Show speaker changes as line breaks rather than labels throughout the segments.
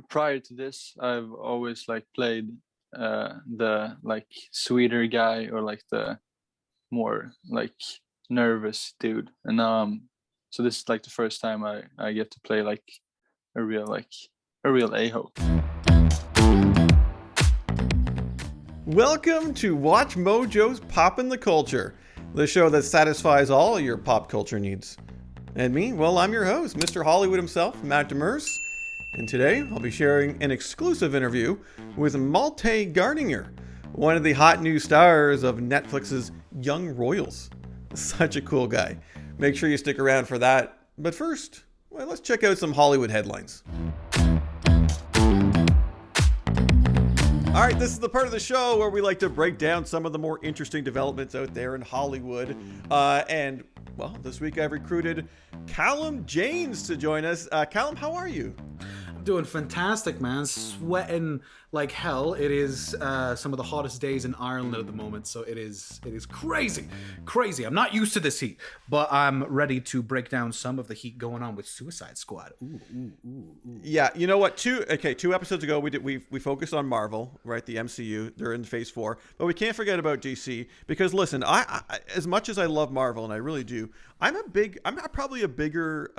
prior to this, I've always like played the like sweeter guy or like the more like nervous dude, and so this is like the first time I get to play like a real a-hole.
Welcome to Watch Mojo's Poppin the Culture, the show that satisfies all your pop culture needs. And me, well, I'm your host, Mr. Hollywood himself, Malte Gårdinger, and today I'll be sharing an exclusive interview with Malte Gårdinger, one of the hot new stars of Netflix's Young Royals. Such a cool guy. Make sure you stick around for that. But first, well, let's check out some Hollywood headlines. All right, this is the part of the show where we like to break down some of the more interesting developments out there in Hollywood. And, well, this week I've recruited Callum Janes to join us. Callum, how are you?
I'm doing fantastic, man. Sweating like hell. It is some of the hottest days in Ireland at the moment, so it is crazy. I'm not used to this heat, but I'm ready to break down some of the heat going on with Suicide Squad. Ooh.
Yeah, you know what? Two episodes ago we focused on Marvel, right? The MCU. They're in Phase 4, but we can't forget about DC because listen, I as much as I love Marvel, and I really do, I'm probably a bigger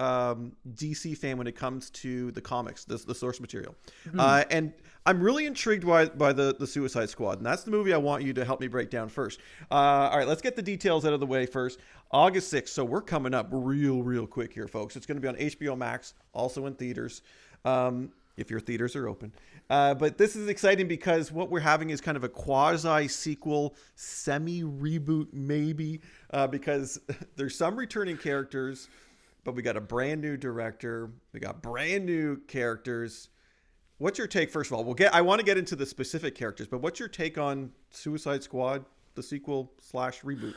DC fan when it comes to the comics, the source material, and I'm really intrigued by the Suicide Squad, and that's the movie I want you to help me break down first. All right, let's get the details out of the way first. August 6th, so we're coming up real quick here, folks. It's going to be on HBO Max, also in theaters, if your theaters are open. But this is exciting because what we're having is kind of a quasi-sequel, semi-reboot maybe, because there's some returning characters, but we got a brand new director, we got brand new characters. What's your take, first of all? I want to get into the specific characters, but what's your take on Suicide Squad, the sequel / reboot?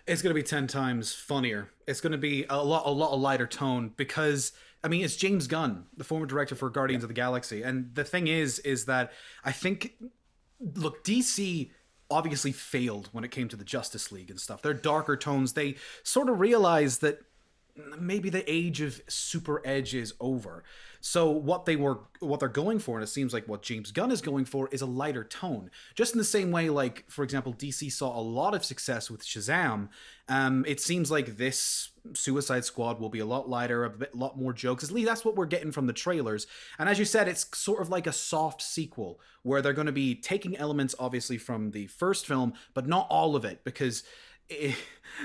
It's going to be 10 times funnier. It's going to be a lot lighter tone because, I mean, it's James Gunn, the former director for Guardians of the Galaxy. And the thing is that I think, look, DC obviously failed when it came to the Justice League and stuff. Their darker tones, they sort of realized that maybe the age of super edge is over. So what they're going for, and it seems like what James Gunn is going for, is a lighter tone. Just in the same way, like, for example, DC saw a lot of success with Shazam. It seems like this Suicide Squad will be a lot lighter, a lot more jokes. At least that's what we're getting from the trailers. And as you said, it's sort of like a soft sequel where they're going to be taking elements, obviously, from the first film, but not all of it, because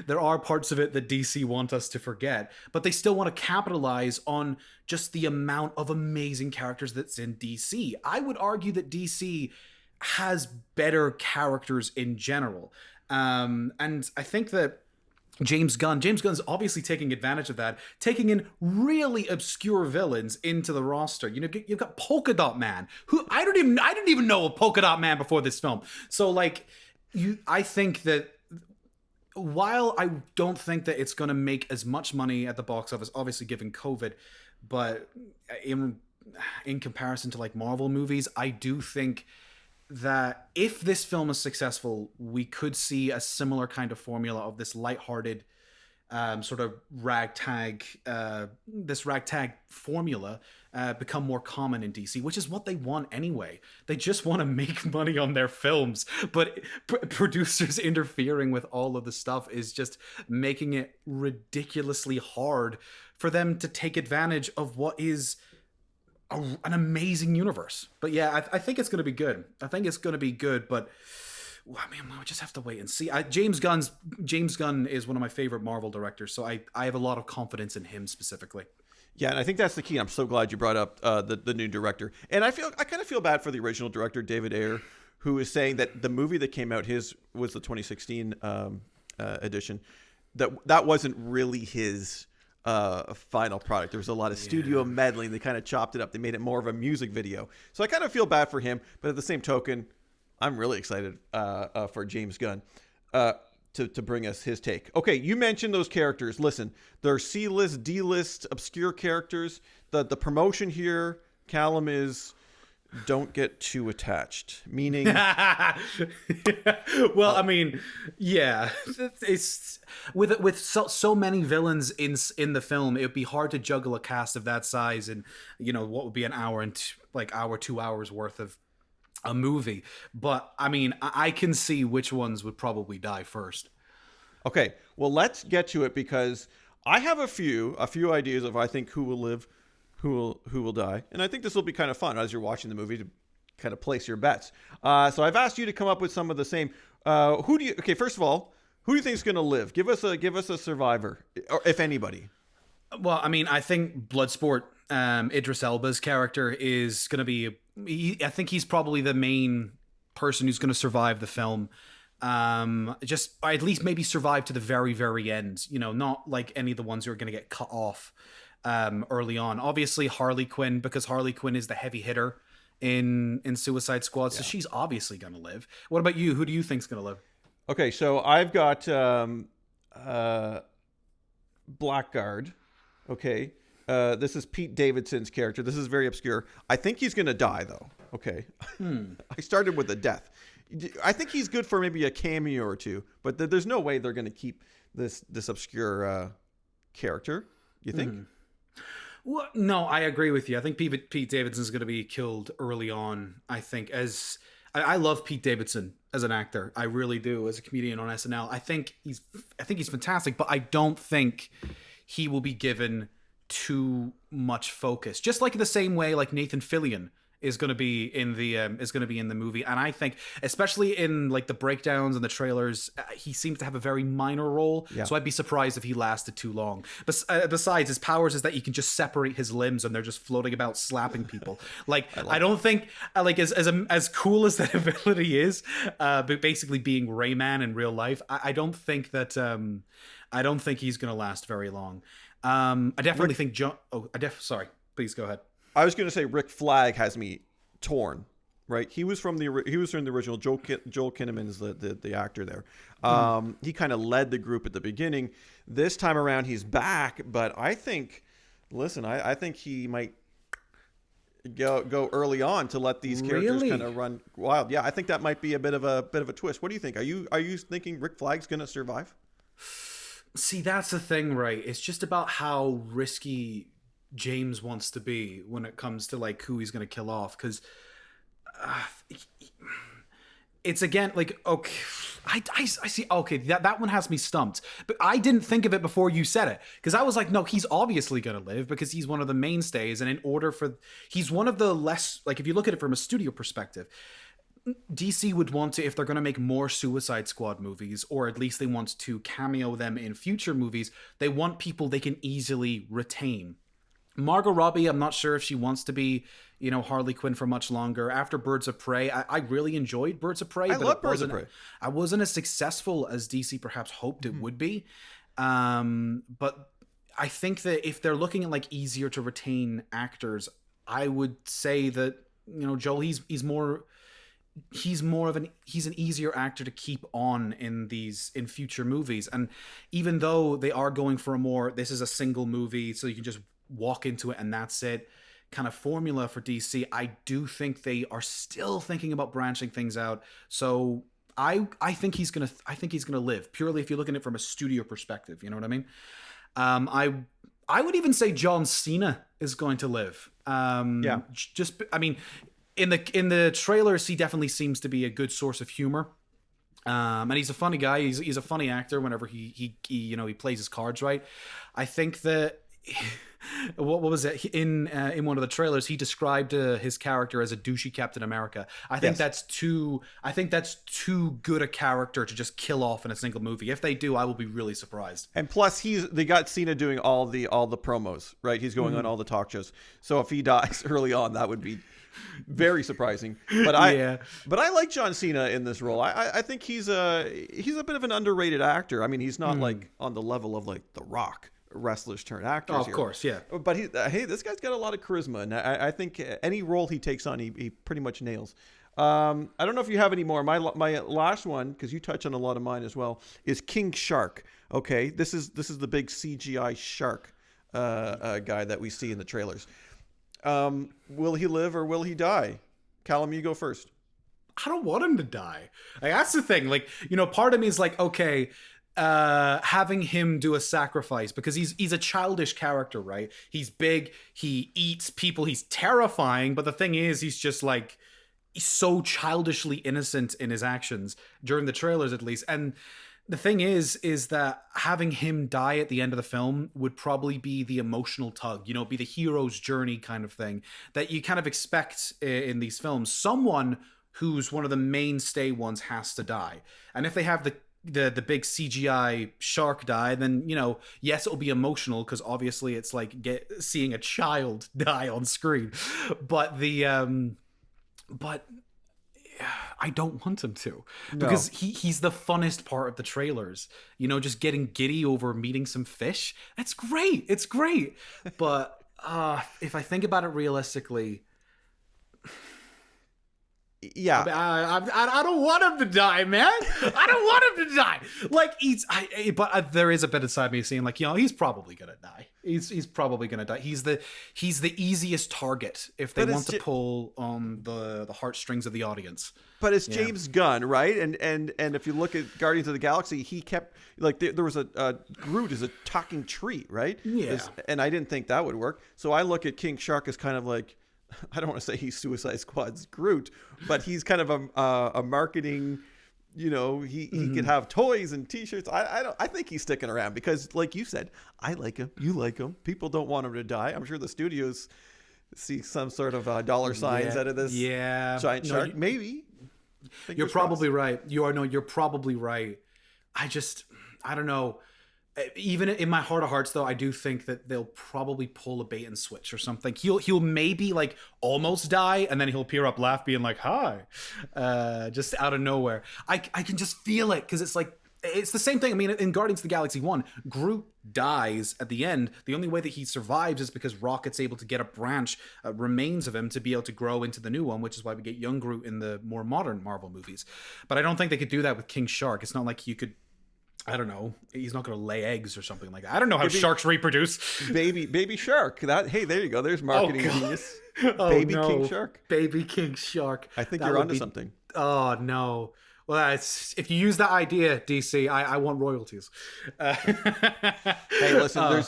there are parts of it that DC want us to forget, but they still want to capitalize on just the amount of amazing characters that's in DC. I would argue that DC has better characters in general. And I think that James Gunn's obviously taking advantage of that, taking in really obscure villains into the roster. You know, you've got Polka Dot Man, who I didn't even know of Polka Dot Man before this film. So like, I think that while I don't think that it's going to make as much money at the box office, obviously given COVID, but in comparison to like Marvel movies, I do think that if this film is successful, we could see a similar kind of formula of this lighthearted sort of ragtag formula become more common in DC, which is what they want anyway. They just want to make money on their films, but producers interfering with all of the stuff is just making it ridiculously hard for them to take advantage of what is an amazing universe. But yeah, I think it's going to be good. But I mean, we'll just have to wait and see. James Gunn is one of my favorite Marvel directors, so I have a lot of confidence in him specifically.
Yeah, and I think that's the key. I'm so glad you brought up the new director. And I kind of feel bad for the original director, David Ayer, who is saying that the movie that came out, his was the 2016 edition, that wasn't really his final product. There was a lot of studio meddling. They kind of chopped it up. They made it more of a music video. So I kind of feel bad for him. But at the same token, I'm really excited for James Gunn to bring us his take. Okay, you mentioned those characters. Listen, they're C-list, D-list, obscure characters. The promotion here, Callum, is don't get too attached. Meaning,
well, I mean, yeah, it's with so many villains in the film, it would be hard to juggle a cast of that size and, you know, what would be an hour and like hour, 2 hours worth of a movie. But I mean, I can see which ones would probably die first.
Okay, well, let's get to it because I have a few ideas of I think who will live, who will die, and I think this will be kind of fun as you're watching the movie to kind of place your bets. So I've asked you to come up with some of the same. Okay, first of all, who do you think is going to live? Give us a survivor, or if anybody.
Well, I mean, I think Bloodsport, Idris Elba's character is going to be. I think he's probably the main person who's going to survive the film. Just or at least maybe survive to the very, very end. You know, not like any of the ones who are going to get cut off early on. Obviously, Harley Quinn, because Harley Quinn is the heavy hitter in Suicide Squad, so she's obviously going to live. What about you? Who do you think's going to live?
Okay, so I've got Blackguard. Okay, this is Pete Davidson's character. This is very obscure. I think he's going to die, though. Okay, I started with a death. I think he's good for maybe a cameo or two, but there's no way they're going to keep this obscure character. You think?
Well, no, I agree with you. I think Pete Davidson's going to be killed early on. I think as I love Pete Davidson as an actor. I really do. As a comedian on SNL, I think he's fantastic, but I don't think he will be given too much focus. Just like the same way like Nathan Fillion is going to be in the movie, and I think especially in like the breakdowns and the trailers, he seems to have a very minor role. Yeah. So I'd be surprised if he lasted too long. But besides, his powers is that he can just separate his limbs and they're just floating about slapping people. Like I don't think like as cool as that ability is, but basically being Rayman in real life, I don't think that I don't think he's going to last very long. I definitely think John. Sorry, please go ahead.
I was going to say Rick Flag has me torn, right? He was from the original. Joel Kinnaman is the actor there. He kind of led the group at the beginning. This time around, he's back, but I think, I think he might go early on to let these characters kind of run wild. Yeah, I think that might be a bit of a twist. What do you think? Are you thinking Rick Flag's going to survive?
See, that's the thing, right? It's just about how risky James wants to be when it comes to like who he's going to kill off, because it's again like, okay, I see, okay, that one has me stumped, but I didn't think of it before you said it, because I was like, no, he's obviously going to live because he's one of the mainstays, and he's one of the less, like if you look at it from a studio perspective, DC would want to, if they're going to make more Suicide Squad movies, or at least they want to cameo them in future movies, they want people they can easily retain. Margot Robbie, I'm not sure if she wants to be, Harley Quinn for much longer. After Birds of Prey, I really enjoyed Birds of Prey.
I love Birds of Prey.
I wasn't as successful as DC perhaps hoped it would be. But I think that if they're looking at like easier to retain actors, I would say that, Joel, he's an easier actor to keep on in future movies. And even though they are going for this is a single movie, so you can just walk into it and that's it kind of formula for DC, I do think they are still thinking about branching things out. So I think he's gonna live, purely if you're looking at it from a studio perspective. You know what I mean? I would even say John Cena is going to live. In the trailers, he definitely seems to be a good source of humor. And he's a funny guy. He's a funny actor whenever he plays his cards right. I think that what was it in one of the trailers, he described his character as a douchey Captain America. I think that's too good a character to just kill off in a single movie. If they do, I will be really surprised.
And plus they got Cena doing all the promos, right? He's going on all the talk shows. So if he dies early on, that would be very surprising. But I like John Cena in this role. I think he's a bit of an underrated actor. I mean, he's not like on the level of like The Rock, wrestlers turn actors.
Oh, of course, yeah.
But this guy's got a lot of charisma, and I think any role he takes on, he pretty much nails. I don't know if you have any more. My last one, because you touch on a lot of mine as well, is King Shark. Okay, this is the big CGI shark guy that we see in the trailers. Will he live or will he die? Callum, you go first.
I don't want him to die. Like, that's the thing. Like, part of me is like, okay, having him do a sacrifice, because he's a childish character, right? He's big, he eats people, he's terrifying, but the thing is, he's just like, he's so childishly innocent in his actions during the trailers, at least. And the thing is that having him die at the end of the film would probably be the emotional tug, you know, be the hero's journey kind of thing that you kind of expect in these films. Someone who's one of the mainstay ones has to die. And if they have the big CGI shark die, then, you know, yes, it'll be emotional because obviously it's like seeing a child die on screen. But but I don't want him to, because he's the funnest part of the trailers. You know, just getting giddy over meeting some fish. That's great. It's great. But if I think about it realistically,
yeah,
I don't want him to die, man. I don't want him to die. Like but there is a bit inside me saying, like, you know, he's probably gonna die. He's probably gonna die. He's the easiest target if they want to pull on the heartstrings of the audience.
But it's James Gunn, right? And if you look at Guardians of the Galaxy, he kept, like, there was a Groot is a talking tree, right?
Yeah.
And I didn't think that would work. So I look at King Shark as kind of like, I don't want to say he's Suicide Squad's Groot, but he's kind of a marketing, you know, he could have toys and T-shirts. I think he's sticking around because, like you said, I like him, you like him. People don't want him to die. I'm sure the studios see some sort of dollar signs out of this giant shark. Maybe.
You're probably right. You're probably right. I don't know. Even in my heart of hearts, though, I do think that they'll probably pull a bait and switch or something. He'll maybe like almost die, and then he'll appear up, laugh, being like, "Hi," just out of nowhere. I can just feel it because it's like it's the same thing. I mean, in Guardians of the Galaxy 1, Groot dies at the end. The only way that he survives is because Rocket's able to get a branch, remains of him, to be able to grow into the new one, which is why we get young Groot in the more modern Marvel movies. But I don't think they could do that with King Shark. It's not like you could. I don't know. He's not going to lay eggs or something like that. I don't know how sharks reproduce.
Baby shark. Hey, there you go. There's marketing genius. Baby King Shark.
Baby King Shark.
I think you're onto something.
Oh no. Well, if you use that idea, DC, I want royalties.
Hey, listen,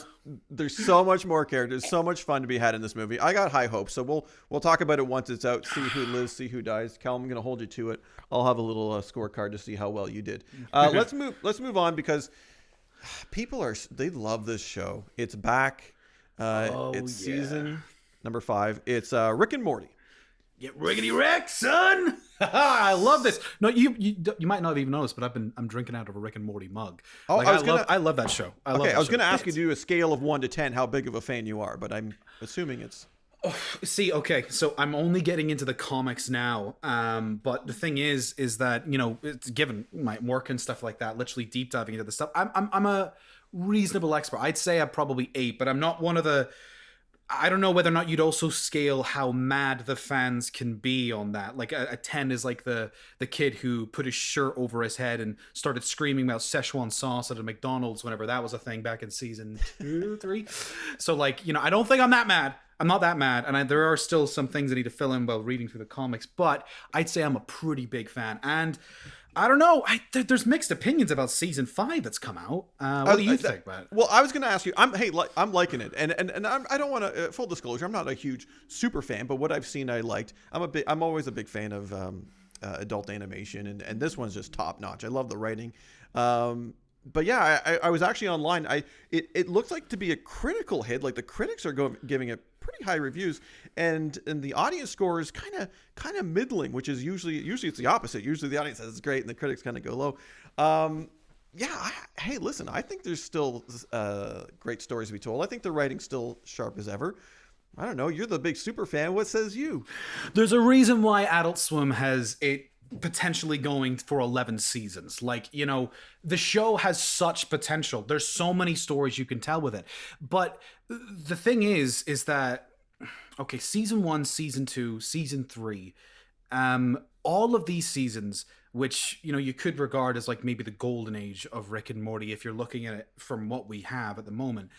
there's so much more characters, so much fun to be had in this movie. I got high hopes, so we'll talk about it once it's out. See who lives, see who dies. Cal, I'm going to hold you to it. I'll have a little scorecard to see how well you did. Let's move on because they love this show. It's back. It's season number 5. It's Rick and Morty.
Get riggedy wrecked, son! I love this. No, you might not have even noticed, but I'm drinking out of a Rick and Morty mug.
Oh,
like, I love that show. I was
going to ask you to do a scale of 1 to 10 how big of a fan you are, but I'm assuming it's.
Oh, see, okay, so I'm only getting into the comics now, but the thing is that, you know, it's given my work and stuff like that, literally deep diving into the stuff. I'm a reasonable expert. I'd say I'm probably 8, but I'm not one of the. I don't know whether or not you'd also scale how mad the fans can be on that. Like a 10 is like the kid who put his shirt over his head and started screaming about Szechuan sauce at a McDonald's whenever that was a thing back in season 2, 3. So, like, you know, I don't think I'm that mad. I'm not that mad. And there are still some things I need to fill in while reading through the comics. But I'd say I'm a pretty big fan. And I don't know. There's mixed opinions about season 5 that's come out. What do you think, Matt?
Well, I was going to ask you. I'm liking it, and I don't want to. Full disclosure, I'm not a huge super fan, but what I've seen, I liked. I'm always a big fan of adult animation, and this one's just top notch. I love the writing. But yeah, I was actually online. It looks like to be a critical hit. Like the critics are giving it pretty high reviews, and the audience score is kind of middling, which is usually it's the opposite. Usually the audience says it's great, and the critics kind of go low. Hey, listen, I think there's still great stories to be told. I think the writing's still sharp as ever. I don't know. You're the big super fan. What says you?
There's a reason why Adult Swim has it potentially going for 11 seasons. Like, you know, the show has such potential. There's so many stories you can tell with it. But the thing is that, okay, season 1, season 2, season 3, all of these seasons, which, you know, you could regard as like maybe the golden age of Rick and Morty if you're looking at it from what we have at the moment.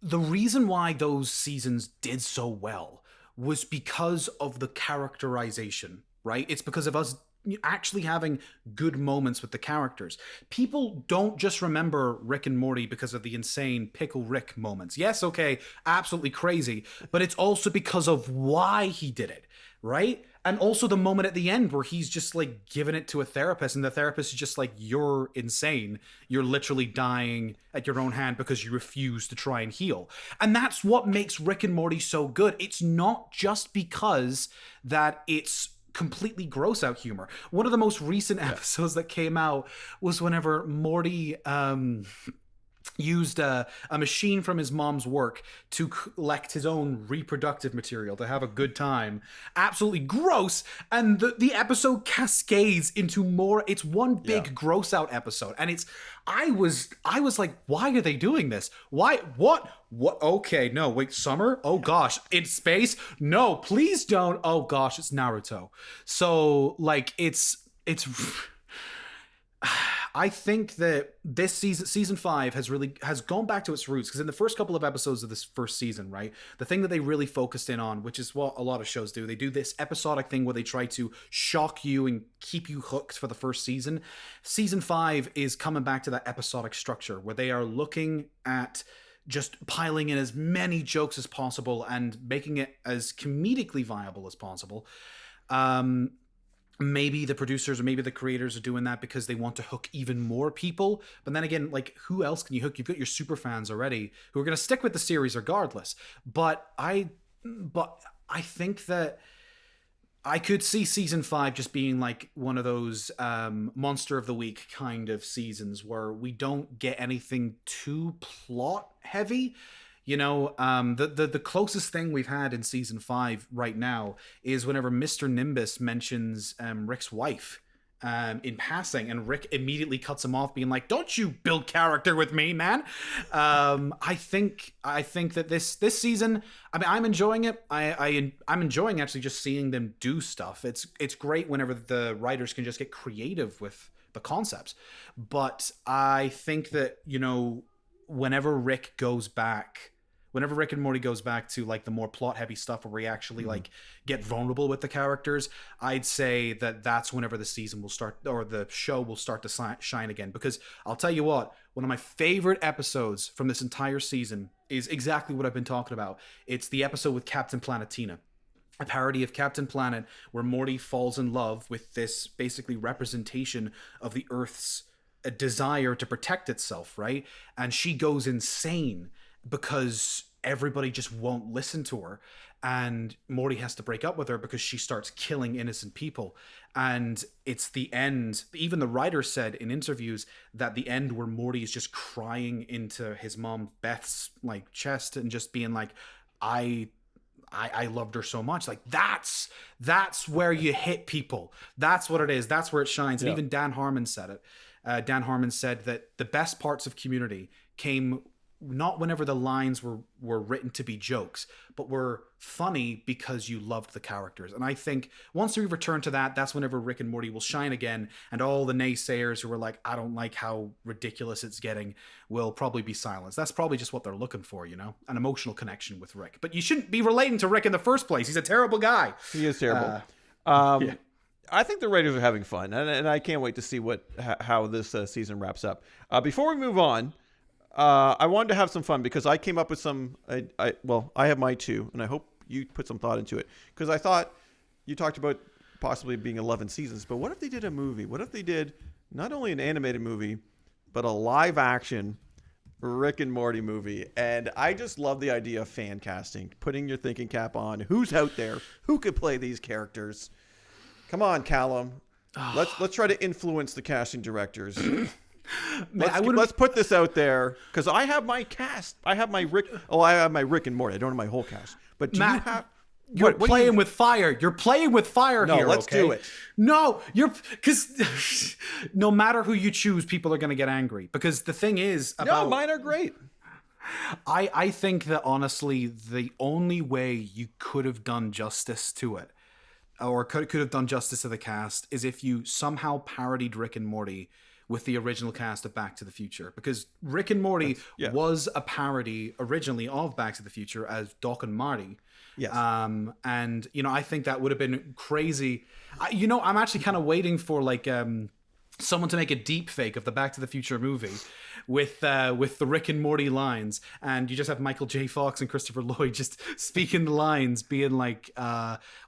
The reason why those seasons did so well was because of the characterization, right? It's because of us actually having good moments with the characters. People don't just remember Rick and Morty because of the insane Pickle Rick moments. Yes, okay, absolutely crazy, but it's also because of why he did it, right? And also the moment at the end where he's just like giving it to a therapist, and the therapist is just like, you're insane. You're literally dying at your own hand because you refuse to try and heal. And that's what makes Rick and Morty so good. It's not just because that it's completely gross out humor. One of the most recent episodes that came out was whenever Morty used a machine from his mom's work to collect his own reproductive material to have a good time. Absolutely gross. And the episode cascades into more. It's one big gross out episode. And I was like, why are they doing this? Why? What? Okay, no, wait, summer? Oh gosh, in space? No, please don't. Oh gosh, it's Naruto. So like, it's I think that this season 5 has gone back to its roots, because in the first couple of episodes of this first season, right, the thing that they really focused in on, which is what a lot of shows do, they do this episodic thing where they try to shock you and keep you hooked for the first season. Season 5 is coming back to that episodic structure where they are looking at just piling in as many jokes as possible and making it as comedically viable as possible. Maybe the producers or maybe the creators are doing that because they want to hook even more people. But then again, like, who else can you hook? You've got your super fans already who are going to stick with the series regardless. But I think that I could see season 5 just being like one of those monster of the week kind of seasons where we don't get anything too plot heavy. You know, the closest thing we've had in season 5 right now is whenever Mr. Nimbus mentions Rick's wife in passing, and Rick immediately cuts him off, being like, "Don't you build character with me, man." I think that this season, I mean, I'm enjoying it. I'm enjoying actually just seeing them do stuff. It's great whenever the writers can just get creative with the concepts. But I think that, you know, whenever Rick and Morty goes back to like the more plot heavy stuff where we actually like get vulnerable with the characters, I'd say that that's whenever the season will start, or the show will start to shine again. Because I'll tell you what, one of my favorite episodes from this entire season is exactly what I've been talking about. It's the episode with Captain Planetina, a parody of Captain Planet, where Morty falls in love with this basically representation of the Earth's desire to protect itself, right? And she goes insane because everybody just won't listen to her, and Morty has to break up with her because she starts killing innocent people. And it's the end. Even the writer said in interviews that the end where Morty is just crying into his mom Beth's like chest and just being like, I loved her so much. Like, that's where you hit people. That's what it is. That's where it shines. And even Dan Harmon said it. Dan Harmon said that the best parts of Community came not whenever the lines were written to be jokes, but were funny because you loved the characters. And I think once we return to that, that's whenever Rick and Morty will shine again, and all the naysayers who were like, I don't like how ridiculous it's getting, will probably be silenced. That's probably just what they're looking for, you know? An emotional connection with Rick. But you shouldn't be relating to Rick in the first place. He's a terrible guy.
He is terrible. I think the writers are having fun, and I can't wait to see how this season wraps up. Before we move on, I wanted to have some fun because I came up with some. I have my two, and I hope you put some thought into it, because I thought you talked about possibly being 11 seasons, but what if they did a movie? What if they did not only an animated movie, but a live action Rick and Morty movie? And I just love the idea of fan casting, putting your thinking cap on. Who's out there? Who could play these characters? Come on, Callum. Let's try to influence the casting directors. Let's put this out there, because I have my cast. I have my Rick. Oh, I have my Rick and Morty. I don't have my whole cast. But do Matt, you have?
You're playing with fire. You're playing with fire here.
No, let's do it.
No, because no matter who you choose, people are going to get angry. Because the thing is,
no, mine are great.
I think that honestly, the only way you could have done justice to it, or could have done justice to the cast, is if you somehow parodied Rick and Morty with the original cast of Back to the Future. Because Rick and Morty was a parody originally of Back to the Future as Doc and Marty.
Yes.
And I think that would have been crazy. I'm actually kind of waiting for like someone to make a deep fake of the Back to the Future movie with the Rick and Morty lines, and you just have Michael J. Fox and Christopher Lloyd just speaking the lines, being like,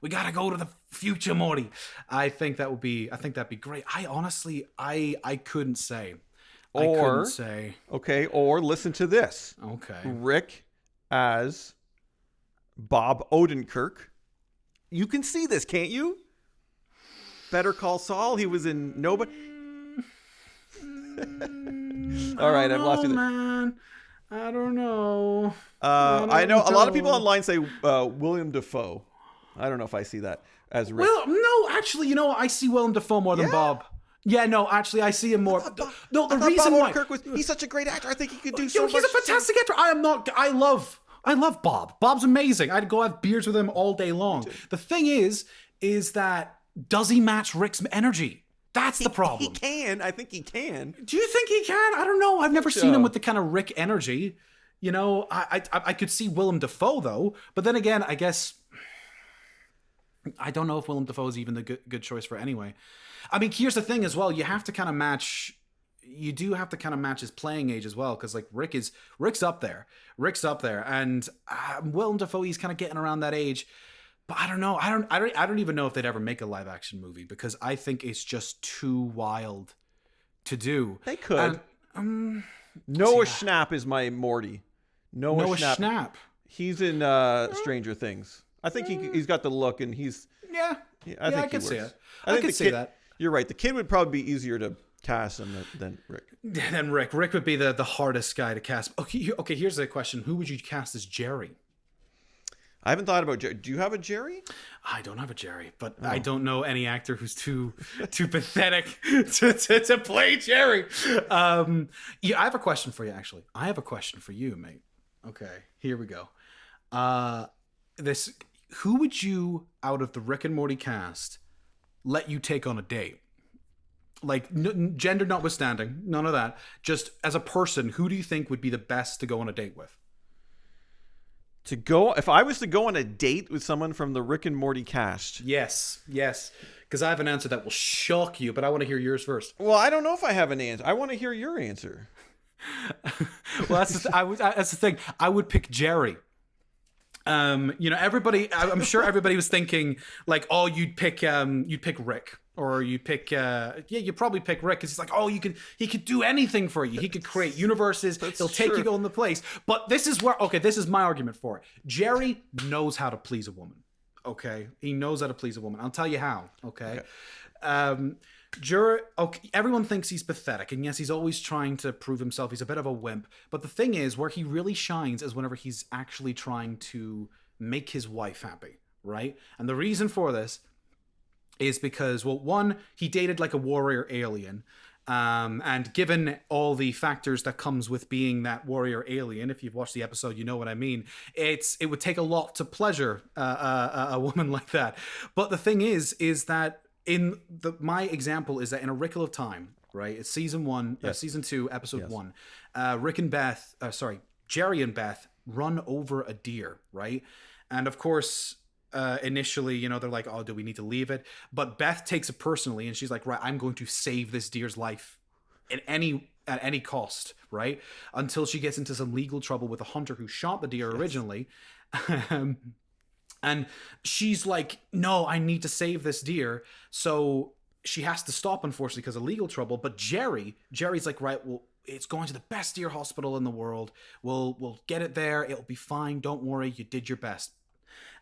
"We gotta go to the future, Morty." I think that'd be great. I honestly, I couldn't say. I couldn't say.
Okay, or listen to this.
Okay.
Rick as Bob Odenkirk. You can see this, can't you? Better Call Saul. He was in Nobody. All right, I've lost you there.
Man. I don't know.
I know a lot of people online say William Dafoe. I don't know if I see that as Rick.
Well, no, actually, I see Willem Dafoe more than Bob. Yeah, no, actually, I see him more. No, the reason why
he's such a great actor. I think he could do so much.
He's a fantastic actor. I love Bob. Bob's amazing. I'd go have beers with him all day long. The thing is that does he match Rick's energy? That's the problem.
He can. I think he can.
Do you think he can? I don't know. I've never seen him with the kind of Rick energy. I could see Willem Dafoe though, but then again, I guess I don't know if Willem Dafoe is even the good choice for it anyway. I mean, here's the thing as well. You have to kind of match. You do have to kind of match his playing age as well, because like Rick's up there. And Willem Dafoe, he's kind of getting around that age. But I don't know. I don't even know if they'd ever make a live action movie, because I think it's just too wild to do.
They could. Noah Schnapp is my Morty. Noah Schnapp. He's in Stranger Things. I think he's got the look, and he's I can see it. I can see that. You're right. The kid would probably be easier to cast than Rick.
Then Rick would be the hardest guy to cast. Okay. Here's the question: who would you cast as Jerry?
I haven't thought about Jerry. Do you have a Jerry?
I don't have a Jerry, but I don't know any actor who's too pathetic to play Jerry. I have a question for you, actually. I have a question for you, mate. Okay, here we go. Who would you, out of the Rick and Morty cast, let you take on a date? Like, gender notwithstanding, none of that. Just as a person, who do you think would be the best to go on a date with?
If I was to go on a date with someone from the Rick and Morty cast.
Yes. Because I have an answer that will shock you, but I want to hear yours first.
Well, I don't know if I have an answer. I want to hear your answer.
Well, that's the thing. I would pick Jerry. Everybody. I'm sure everybody was thinking like, oh, you'd pick Rick, or you pick. You probably pick Rick, because he's like, oh, he could do anything for you. He could create universes. He'll take you on the place. But this is my argument for it. Jerry knows how to please a woman. Okay, he knows how to please a woman. I'll tell you how. Okay. Everyone thinks he's pathetic, and yes, he's always trying to prove himself. He's a bit of a wimp. But the thing is, where he really shines is whenever he's actually trying to make his wife happy, right? And the reason for this is because, well, one, he dated like a warrior alien. And given all the factors that comes with being that warrior alien, if you've watched the episode, you know what I mean. It would take a lot to pleasure a woman like that. But the thing is that my example is that in A Wrinkle of Time, right? It's season 2, episode 1. Jerry and Beth run over a deer, right? And of course, initially, they're like, oh, do we need to leave it? But Beth takes it personally, and she's like, right, I'm going to save this deer's life at any cost, right? Until she gets into some legal trouble with a hunter who shot the deer originally. And she's like, no, I need to save this deer. So she has to stop, unfortunately, because of legal trouble. But Jerry's like, right, well, it's going to the best deer hospital in the world. We'll get it there. It'll be fine. Don't worry. You did your best.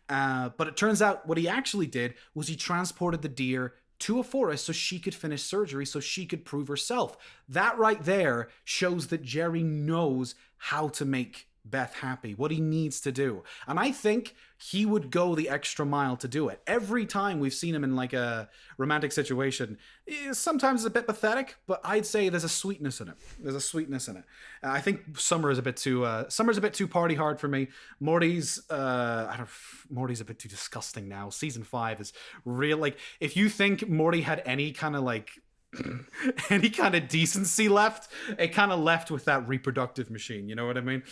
But it turns out what he actually did was he transported the deer to a forest so she could finish surgery, so she could prove herself. That right there shows that Jerry knows how to make Beth happy, what he needs to do. And I think he would go the extra mile to do it. Every time we've seen him in like a romantic situation, sometimes it's a bit pathetic, but I'd say there's a sweetness in it. I think Summer is a bit too party hard for me. Morty's a bit too disgusting now. Season 5 is real. Like, if you think Morty had any kind of like any kind of decency left, it kind of left with that reproductive machine, you know what I mean?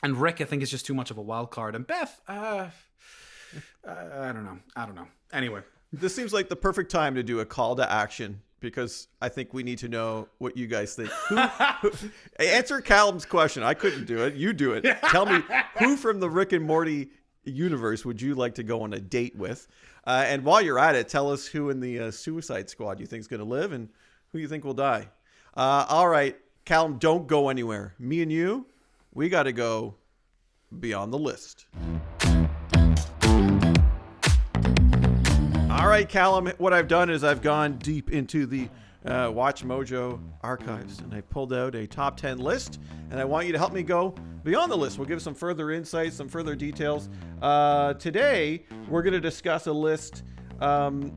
And Rick, I think, is just too much of a wild card. And Beth, I don't know. Anyway,
this seems like the perfect time to do a call to action, because I think we need to know what you guys think. Answer Callum's question. I couldn't do it. You do it. Tell me, who from the Rick and Morty universe would you like to go on a date with? And while you're at it, tell us who in the Suicide Squad you think is going to live and who you think will die. All right, Callum, don't go anywhere. Me and you, we got to go beyond the list. All right, Callum, what I've done is I've gone deep into the Watch Mojo archives, and I pulled out a top 10 list, and I want you to help me go beyond the list. We'll give some further insights, some further details. Today, we're going to discuss a list, and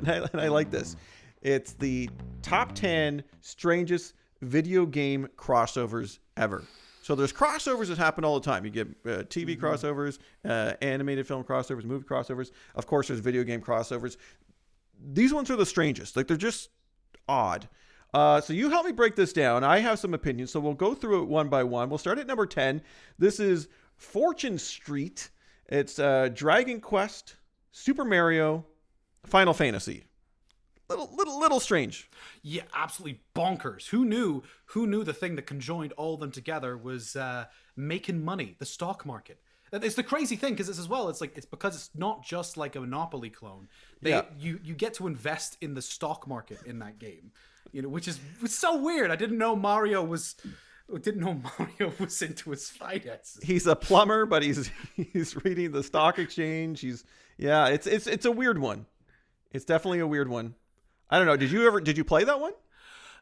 I like this. It's the top 10 strangest video game crossovers ever. So there's crossovers that happen all the time. You get TV crossovers, animated film crossovers, movie crossovers. Of course, there's video game crossovers. These ones are the strangest. Like, they're just odd. So you help me break this down. I have some opinions, so we'll go through it one by one. We'll start at number 10. This is Fortune Street. It's Dragon Quest, Super Mario, Final Fantasy. Little strange.
Yeah, absolutely bonkers. Who knew the thing that conjoined all of them together was making money, the stock market. It's the crazy thing, because it's as well, it's because it's not just like a Monopoly clone. You get to invest in the stock market in that game, which is so weird. I didn't know Mario was into his finances.
He's a plumber, but he's reading the stock exchange. It's a weird one. It's definitely a weird one. I don't know. Did you play that one?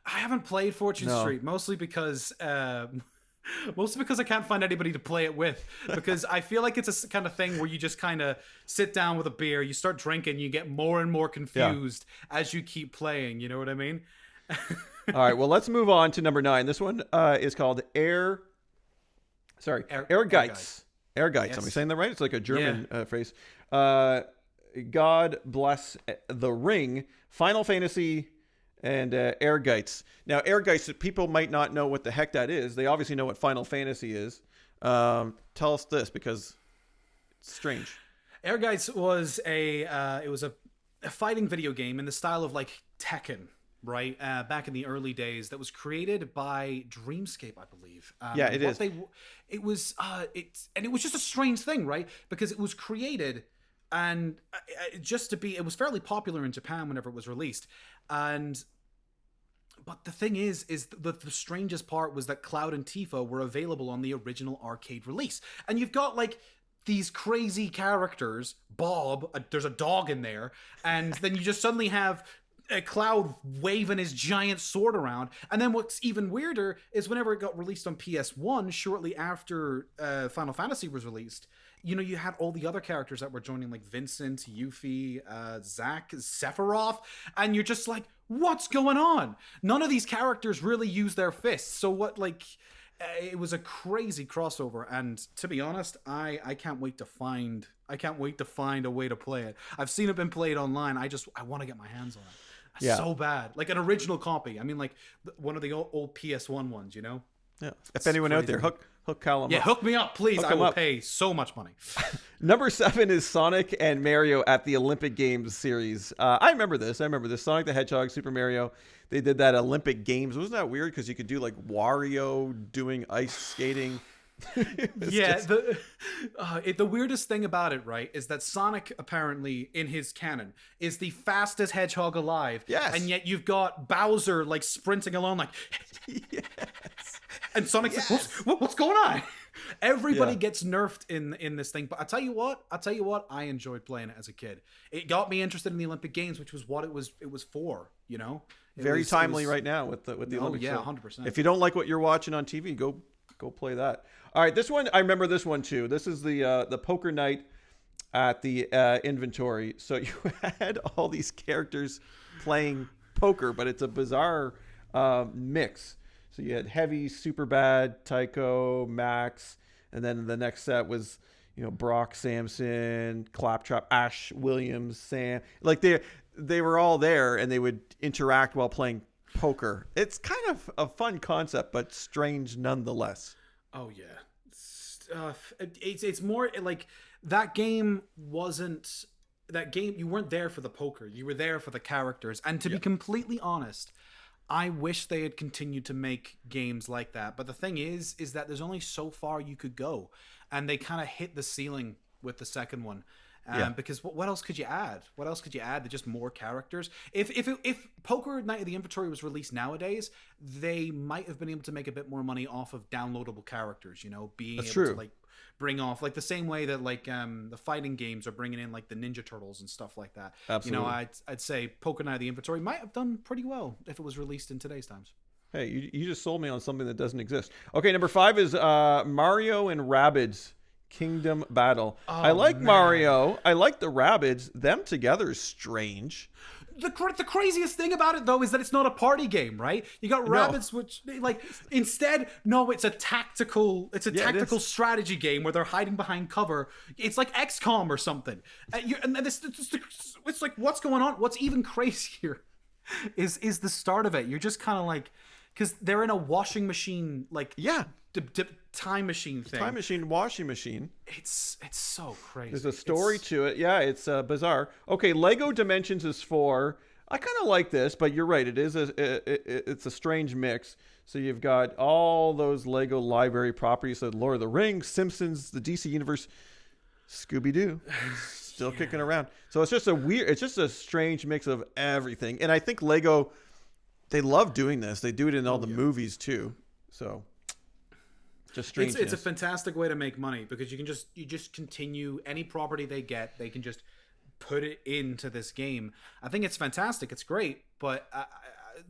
I haven't played Fortune Street, mostly because I can't find anybody to play it with, because I feel like it's a kind of thing where you just kind of sit down with a beer, you start drinking, you get more and more confused as you keep playing. You know what I mean?
All right. Well, let's move on to number 9. This one is called Ehrgeiz. Ehrgeiz.
Yes.
Am I saying that right? It's like a German phrase. God Bless the Ring, Final Fantasy, and Ehrgeiz. Now, Ehrgeiz, people might not know what the heck that is. They obviously know what Final Fantasy is. Tell us this, because it's strange.
Ehrgeiz was a fighting video game in the style of like Tekken, right? Back in the early days, that was created by Dreamscape, I believe.
It is.
It was just a strange thing, right? Because it was created. And it was fairly popular in Japan whenever it was released. But the thing is the strangest part was that Cloud and Tifa were available on the original arcade release. And you've got like these crazy characters, Bob, there's a dog in there, and then you just suddenly have Cloud waving his giant sword around. And then what's even weirder is whenever it got released on PS1, shortly after Final Fantasy was released, you had all the other characters that were joining, like Vincent, Yuffie, Zack, Sephiroth, and you're just like, what's going on? None of these characters really use their fists. So what, it was a crazy crossover, and to be honest, I can't wait to find a way to play it. I've seen it been played online. I want to get my hands on it.
Yeah.
So bad. Like an original copy. I mean, like one of the old PS1 ones,
Yeah. If anyone out there, hook Callum up.
Hook me up, please. I will pay so much money.
Number 7 is Sonic and Mario at the Olympic Games series. I remember this. Sonic the Hedgehog, Super Mario. They did that Olympic Games. Wasn't that weird? Because you could do like Wario doing ice skating.
The weirdest thing about it, right, is that Sonic apparently in his canon is the fastest hedgehog alive.
Yes.
And yet you've got Bowser like sprinting along like
Yes.
And Sonic's like, what's going on? Everybody gets nerfed in this thing. But I tell you what, I enjoyed playing it as a kid. It got me interested in the Olympic Games, which was what it was for,
Very timely right now with the Olympics.
Yeah, 100%.
If you don't like what you're watching on TV, go play that. All right, this one, I remember this one too. This is the poker night at the inventory. So you had all these characters playing poker, but it's a bizarre mix. So you had Heavy, Superbad, Tycho, Max, and then the next set was, Brock, Samson, Claptrap, Ash, Williams, Sam. Like they were all there, and they would interact while playing poker. It's kind of a fun concept, but strange nonetheless.
Oh yeah, it's more like that game wasn't that game. You weren't there for the poker. You were there for the characters. And to be completely honest, I wish they had continued to make games like that. But the thing is that there's only so far you could go, and they kind of hit the ceiling with the second one. Because what else could you add? What else could you add? Just more characters. If Poker Night of the Inventory was released nowadays, they might have been able to make a bit more money off of downloadable characters. You know, being able to like bring off like the same way that like the fighting games are bringing in like the Ninja Turtles and stuff like that.
Absolutely.
You know, I'd say Poker Night of the Inventory might have done pretty well if it was released in today's times.
Hey, you just sold me on something that doesn't exist. Okay, number 5 is Mario and Rabbids Kingdom Battle. I like Mario. I like the Rabbids. Them together is strange.
The craziest thing about it though is that it's not a party game, right? You got Rabbids, which like instead, no, it's a tactical strategy game where they're hiding behind cover. It's like XCOM or something. It's like, what's going on? What's even crazier is the start of it. You're just kind of like, because they're in a washing machine, like time machine thing.
Time machine, washing machine.
It's so crazy.
There's a story to it. Yeah, it's bizarre. Okay, Lego Dimensions is 4. I kind of like this, but you're right. It's a strange mix. So you've got all those Lego library properties, so Lord of the Rings, Simpsons, the DC Universe, Scooby-Doo, still kicking around. So it's just a strange mix of everything. And I think Lego, they love doing this. They do it in all the movies too. So just strange.
It's a fantastic way to make money because you just continue any property they get, they can just put it into this game. I think it's fantastic. It's great, but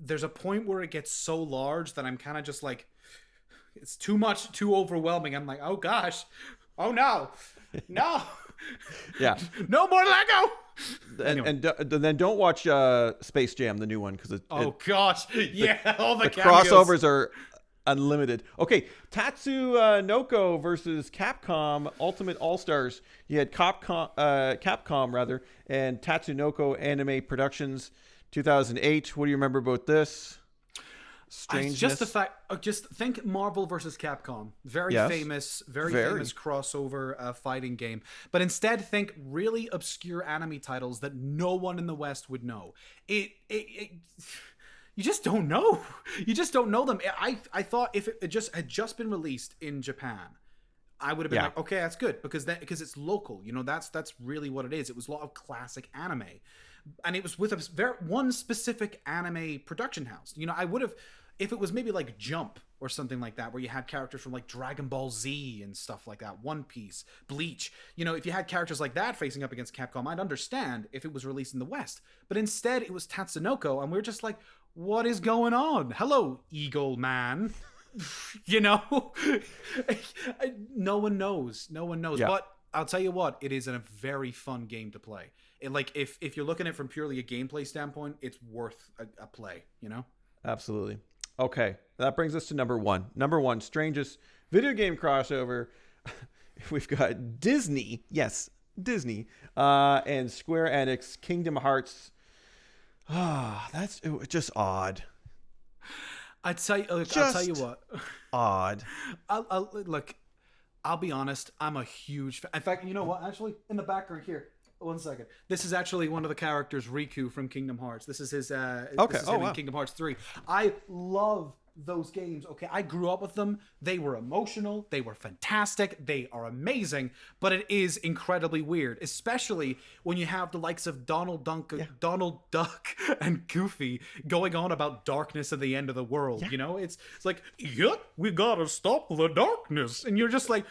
there's a point where it gets so large that I'm kind of just like, it's too much, too overwhelming. I'm like, oh gosh, oh no,
yeah,
no more Lego.
And then don't watch Space Jam, the new one, because
gosh, all the
crossovers are unlimited. Okay, Tatsunoko versus Capcom Ultimate All Stars. You had Capcom rather, and Tatsunoko Anime Productions, 2008. What do you remember about this? Strangeness.
Just the fact. Just think Marvel versus Capcom. Very famous crossover fighting game. But instead, think really obscure anime titles that no one in the West would know. You just don't know. You just don't know them. I thought if it had just been released in Japan, I would have been like, okay, that's good because it's local. You know, that's really what it is. It was a lot of classic anime, and it was with one specific anime production house. You know, I would have, if it was maybe like Jump or something like that, where you had characters from like Dragon Ball Z and stuff like that, One Piece, Bleach. You know, if you had characters like that facing up against Capcom, I'd understand if it was released in the West. But instead, it was Tatsunoko, and we were just like, what is going on? Hello, Eagle Man. You know, no one knows. Yeah. But I'll tell you what, it is a very fun game to play. If you're looking at it from purely a gameplay standpoint, it's worth a play. You know,
absolutely. Okay, that brings us to number 1. Number 1, strangest video game crossover. We've got Disney, Disney, and Square Enix, Kingdom Hearts. That's just odd.
I'll tell you what.
Odd.
I'll be honest. I'm a huge fan. In fact, you know what? Actually, in the background here, 1 second. This is actually one of the characters, Riku from Kingdom Hearts. This is his. In Kingdom Hearts 3. I love those games. Okay, I grew up with them. They were emotional. They were fantastic. They are amazing. But it is incredibly weird, especially when you have the likes of Donald Duck, and Goofy going on about darkness at the end of the world. You know, it's like, we gotta stop the darkness, and you're just like,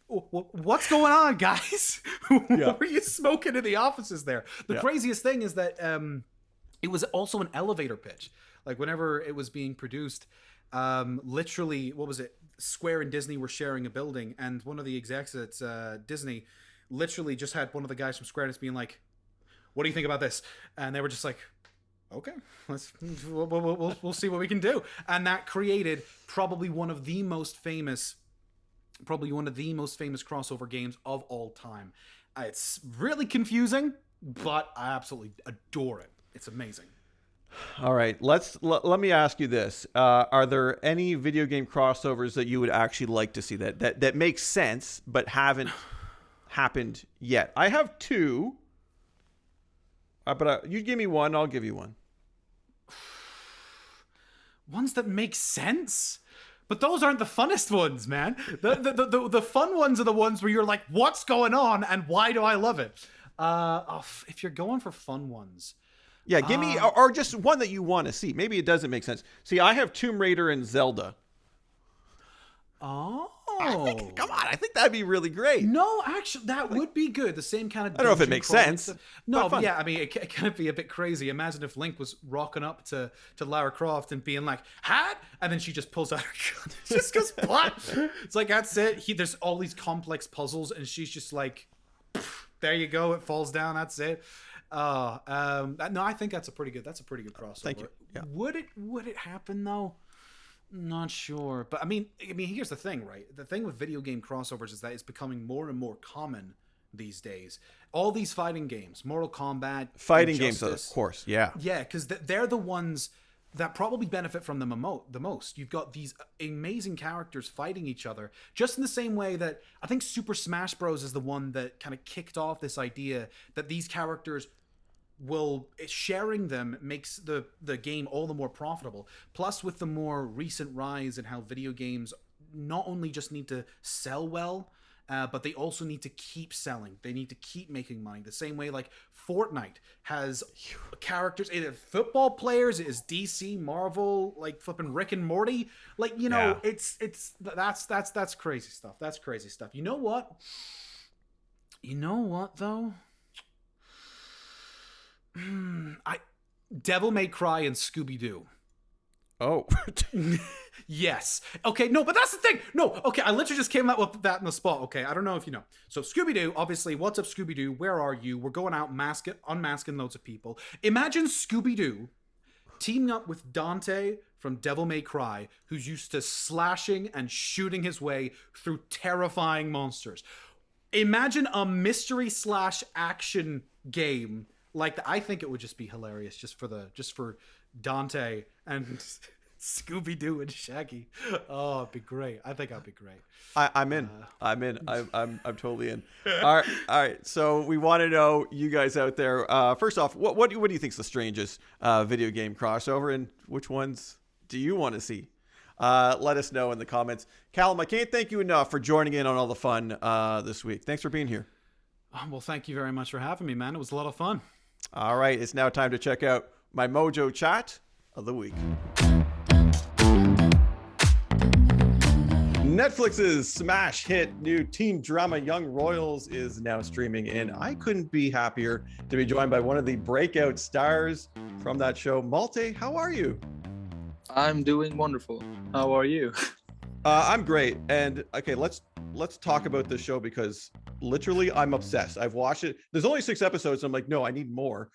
what's going on, guys? What were you smoking in the offices there? The craziest thing is that it was also an elevator pitch. Like whenever it was being produced, literally, what was it? Square and Disney were sharing a building, and one of the execs at Disney literally just had one of the guys from Square Enix being like, "What do you think about this?" And they were just like, "Okay, we'll see what we can do." And that created probably one of the most famous crossover games of all time. It's really confusing, but I absolutely adore it. It's amazing.
All right, let me ask you this: are there any video game crossovers that you would actually like to see that make sense but haven't happened yet? I have two, but you give me one, I'll give you one.
Ones that make sense? But those aren't the funnest ones, man. The fun ones are the ones where you're like, what's going on and why do I love it? If you're going for fun ones.
Yeah, give me, or just one that you want to see. Maybe it doesn't make sense. See, I have Tomb Raider and Zelda.
Oh.
Come on, I think that'd be really great.
No, actually, that would be good. The same kind of.
I don't know if it makes sense.
No, but yeah, I mean, it can be a bit crazy. Imagine if Link was rocking up to Lara Croft and being like, "Hat," and then she just pulls out her gun, just goes blah. It's like that's it. There's all these complex puzzles, and she's just like, "There you go. It falls down. That's it." No, I think that's a pretty good crossover.
Thank you. Yeah.
Would it happen though? Not sure, but I mean, here's the thing, right? The thing with video game crossovers is that it's becoming more and more common these days. All these fighting games, Mortal Kombat,
fighting games, of course, yeah,
because they're the ones that probably benefit from them the most. You've got these amazing characters fighting each other, just in the same way that I think Super Smash Bros. Is the one that kind of kicked off this idea that these characters sharing them makes the game all the more profitable. Plus, with the more recent rise in how video games not only just need to sell well, but they also need to keep selling. They need to keep making money. The same way like Fortnite has characters, it is football players, it is DC, Marvel, like flipping Rick and Morty. Like, it's that's crazy stuff. That's crazy stuff. You know what? Though? Devil May Cry and Scooby-Doo.
Oh.
Yes. Okay, no, but that's the thing. No, okay, I literally just came up with that in the spot. Okay, I don't know if you know. So Scooby-Doo, obviously, what's up, Scooby-Doo? Where are you? We're going out unmasking loads of people. Imagine Scooby-Doo teaming up with Dante from Devil May Cry, who's used to slashing and shooting his way through terrifying monsters. Imagine a mystery / action game like that. I think it would just be hilarious just for Dante and Scooby-Doo and Shaggy. Oh, it'd be great. I think that'd be great.
I'm in. I'm totally in. All right. So we want to know, you guys out there. First off, what do you think is the strangest video game crossover, and which ones do you want to see? Let us know in the comments. Callum, I can't thank you enough for joining in on all the fun this week. Thanks for being here.
Well, thank you very much for having me, man. It was a lot of fun.
All right, it's now time to check out my Mojo Chat of the week. Netflix's smash hit new teen drama Young Royals is now streaming, and I couldn't be happier to be joined by one of the breakout stars from that show. Malte, how are you?
I'm doing wonderful. How are you?
I'm great. And okay, let's talk about this show, because literally I'm obsessed. I've watched it. There's only 6 episodes. And I'm like, no, I need more.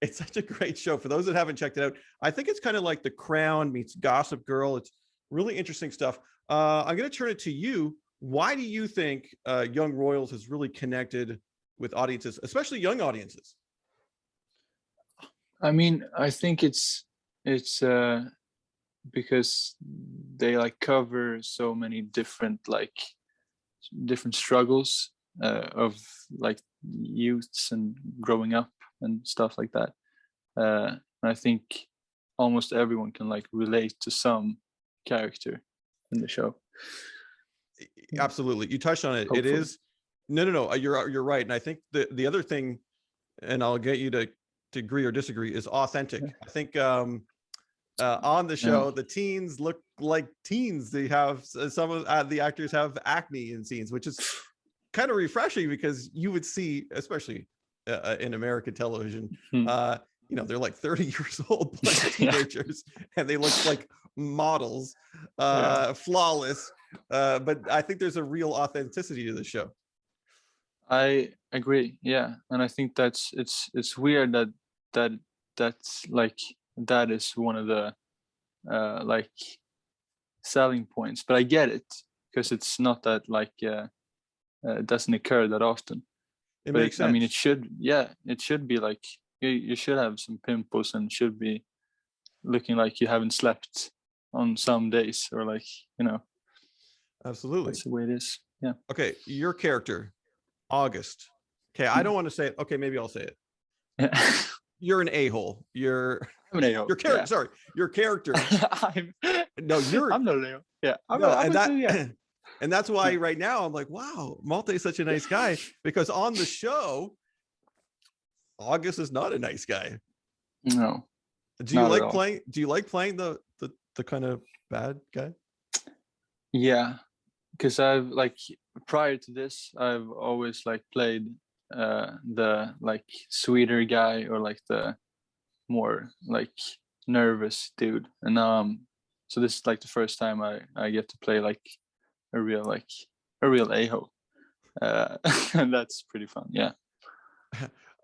It's such a great show. For those that haven't checked it out, I think it's kind of like The Crown meets Gossip Girl. It's really interesting stuff. I'm going to turn it to you. Why do you think Young Royals has really connected with audiences, especially young audiences?
I mean, I think it's because they like cover so many different struggles of like youths and growing up and stuff like that. And I think almost everyone can like relate to some character in the show.
Absolutely, you touched on it.
Hopefully.
It is no. You're right, and I think the other thing, and I'll get you to agree or disagree, is authentic. Yeah. I think on the show, the teens look like teens. They have some of the actors have acne in scenes, which is kind of refreshing, because you would see, especially in American television, they're like 30 years old playing teenagers, and they look like models, flawless. But I think there's a real authenticity to the show.
I agree. Yeah, and I think it's weird that's like that is one of the like selling points, but I get it, because it's not that like it doesn't occur that often.
It makes sense.
I mean, it should be like you should have some pimples and should be looking like you haven't slept on some days, or like, you know,
Absolutely.
that's the way it is. Yeah.
Okay, your character, August. Okay, I don't want to say it. Okay, maybe I'll say it.
Yeah.
You're an a-hole. Your character.
Yeah.
Sorry, your character.
I'm
No,
I'm not an a-hole. Yeah.
and that's why right now I'm like, wow, Malte is such a nice guy, because on the show, August is not a nice guy.
No.
Do you like playing? Do you like playing the kind of bad guy?
Yeah, because I've like prior to this, I've always like played the like sweeter guy, or like the more like nervous dude, and so this is like the first time I get to play like a real a-hole, and that's pretty fun. Yeah.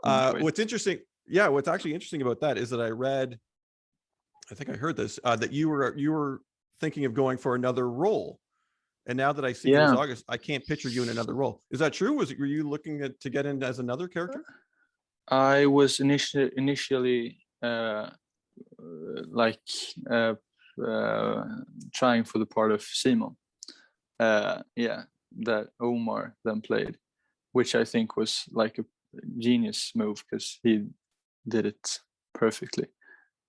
What's interesting, what's actually interesting about that is that I think I heard this, that you were thinking of going for another role, and now that I see you as August, I can't picture you in another role. Is that true? Were you looking to get in as another character?
I was initially like trying for the part of Simon, that Omar then played, which I think was like a genius move because he did it perfectly.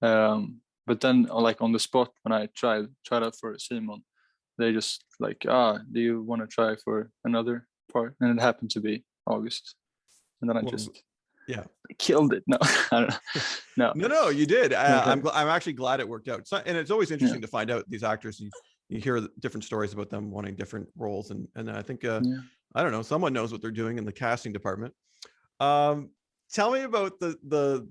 But then like on the spot when I tried out for Simon, they just like, do you want to try for another part? And it happened to be August, and then I just killed it. No, I don't know.
No, you did. I'm actually glad it worked out. So, and it's always interesting to find out these actors. You hear different stories about them wanting different roles, and I think I don't know, someone knows what they're doing in the casting department. Tell me about the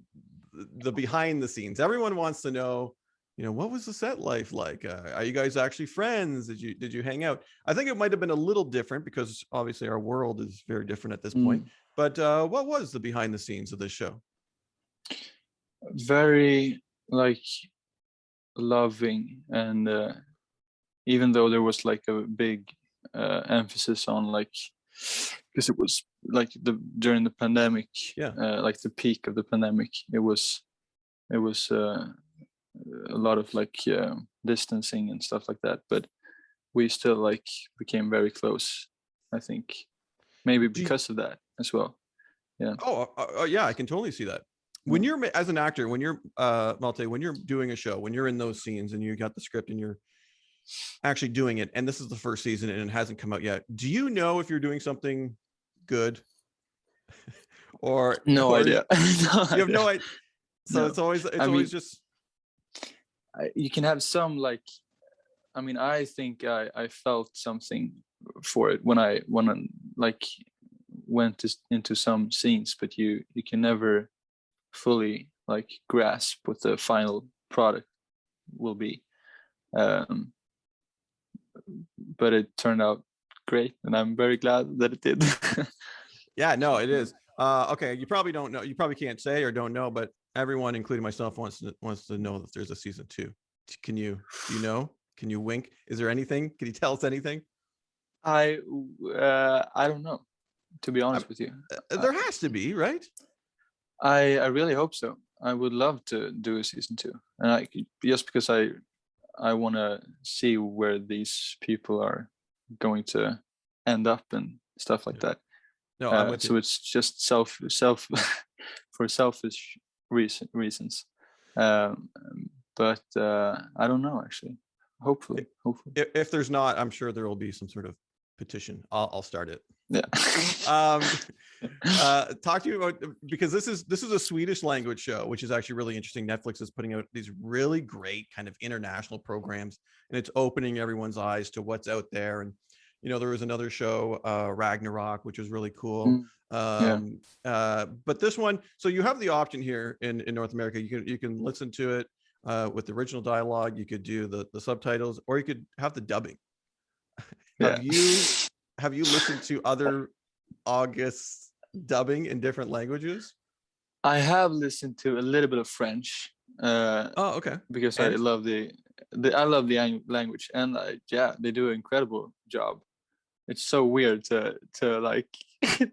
behind the scenes. Everyone wants to know, what was the set life like? Are you guys actually friends? Did you hang out? I think it might have been a little different because obviously our world is very different at this point. But what was the behind the scenes of this show?
Very like loving, and even though there was like a big emphasis on like, because it was like during the pandemic, like the peak of the pandemic, it was a lot of like distancing and stuff like that, but we still like became very close, I think, maybe because of that as well.
Yeah, I can totally see that. When you're as an actor, when you're Malte, when you're doing a show, when you're in those scenes and you got the script and you're actually doing it, and this is the first season and it hasn't come out yet, do you know if you're doing something good or
idea?
You have no idea. So it's always just,
you can have some like, I mean, I think I felt something for it when I like went into some scenes, but you can never fully like grasp what the final product will be. But it turned out great, and I'm very glad that it did.
Yeah, no, it is. Okay, you probably don't know. You probably can't say or don't know, but everyone, including myself, wants to know that there's a season 2. Do you know? Can you wink? Is there anything? Can you tell us anything?
I don't know, to be honest with you.
There has to be, right?
I really hope so. I would love to do a season 2, and just because I want to see where these people are going to end up and stuff like that.
No, I'm with you.
So it's just self for selfish reasons. But I don't know, actually. Hopefully.
If there's not, I'm sure there will be some sort of petition. I'll start it.
Yeah.
Talk to you about, because this is a Swedish language show, which is actually really interesting. Netflix is putting out these really great kind of international programs, and it's opening everyone's eyes to what's out there. And there was another show, Ragnarok, which was really cool. But this one, so you have the option here in North America. You can listen to it with the original dialogue. You could do the subtitles, or you could have the dubbing. Have you listened to other August dubbing in different languages?
I have listened to a little bit of French.
Okay.
Because I love the language, and they do an incredible job. It's so weird to like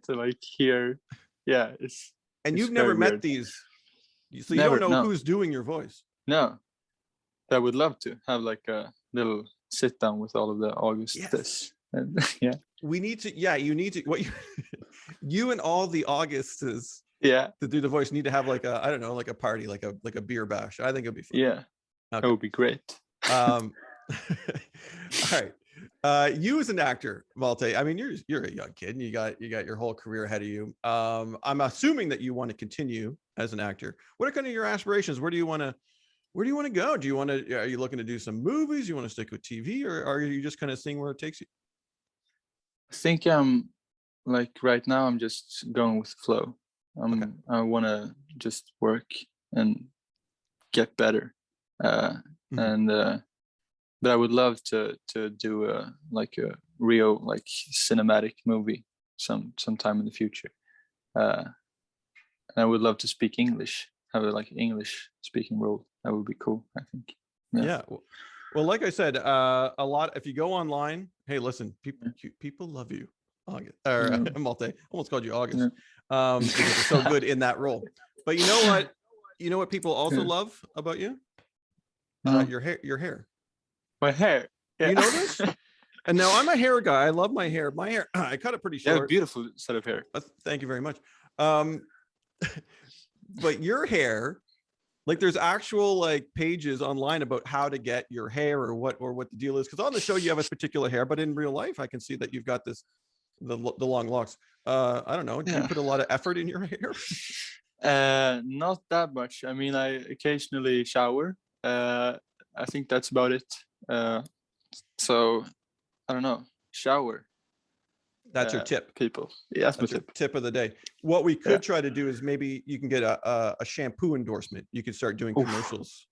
to like hear. Yeah, it's.
And you've never met these So you
Never,
don't know
no.
who's doing your voice.
No. I would love to have like a little sit down with all of the Augustus.
Yes.
And, yeah.
We need to. Yeah, you need to. What you and all the Augustus.
Yeah.
To do the voice, need to have like a, I don't know, like a party, like a beer bash. I think it'd be fun.
Yeah.
Okay.
That would be great.
All right. You as an actor, Malte, I mean, you're a young kid and you got your whole career ahead of you. I'm assuming that you want to continue as an actor. What are kind of your aspirations? Where do you want to go? Are you looking to do some movies? You want to stick with TV, or are you just kind of seeing where it takes you?
I think like right now I'm just going with the flow.
Okay.
I want to just work and get better. And but I would love to do a real like cinematic movie sometime in the future. And I would love to speak English, have a like English speaking role. That would be cool, I think.
Yeah. Well, like I said, a lot. If you go online, hey, listen, people love you, August or Malte. Almost called you August, because you're so good in that role. But you know what? You know what people also love about you? Your hair. Your hair.
My hair. Yeah.
You know this? And now I'm a hair guy. I love my hair. My hair. I cut it pretty short.
You have a beautiful set of hair.
Thank you very much. But your hair. Like there's actual like pages online about how to get your hair or what the deal is. Because on the show you have a particular hair, but in real life I can see that you've got the long locks. I don't know. Do you put a lot of effort in your hair?
Not that much. I mean, I occasionally shower. I think that's about it. So I don't know. Shower.
That's your tip,
people. Yeah,
that's your tip of the day. What we could try to do is maybe you can get a shampoo endorsement. You could start doing commercials.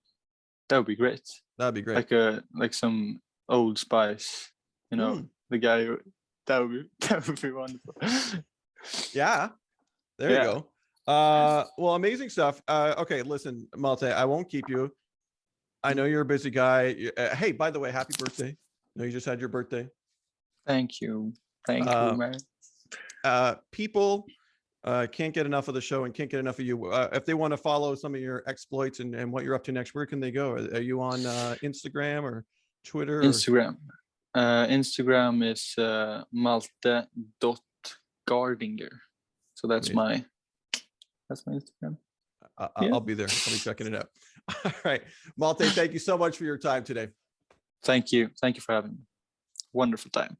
That would be great.
That'd be great.
Like some Old Spice, you know, the guy. That would be wonderful.
Yeah, there you go. Well, amazing stuff. Okay, listen, Malte, I won't keep you. I know you're a busy guy. Hey, by the way, happy birthday. I know you just had your birthday.
Thank you. Thank you, man.
People can't get enough of the show and can't get enough of you. If they want to follow some of your exploits and what you're up to next, where can they go? Are you on Instagram or Twitter?
Instagram. Instagram is Malte.Gårdinger. So that's my Instagram.
I'll be there. I'll be checking it out. All right. Malte, thank you so much for your time today.
Thank you. Thank you for having me. Wonderful time.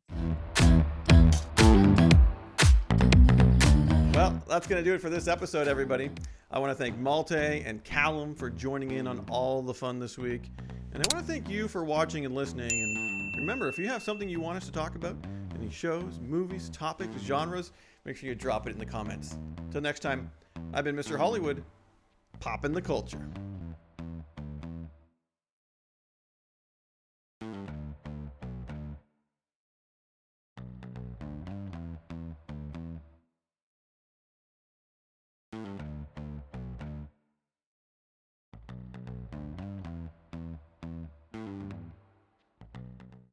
Well, that's going to do it for this episode, everybody. I want to thank Malte and Callum for joining in on all the fun this week. And I want to thank you for watching and listening. And remember, if you have something you want us to talk about, any shows, movies, topics, genres, make sure you drop it in the comments. Till next time, I've been Mr. Hollywood, Poppin the Culture.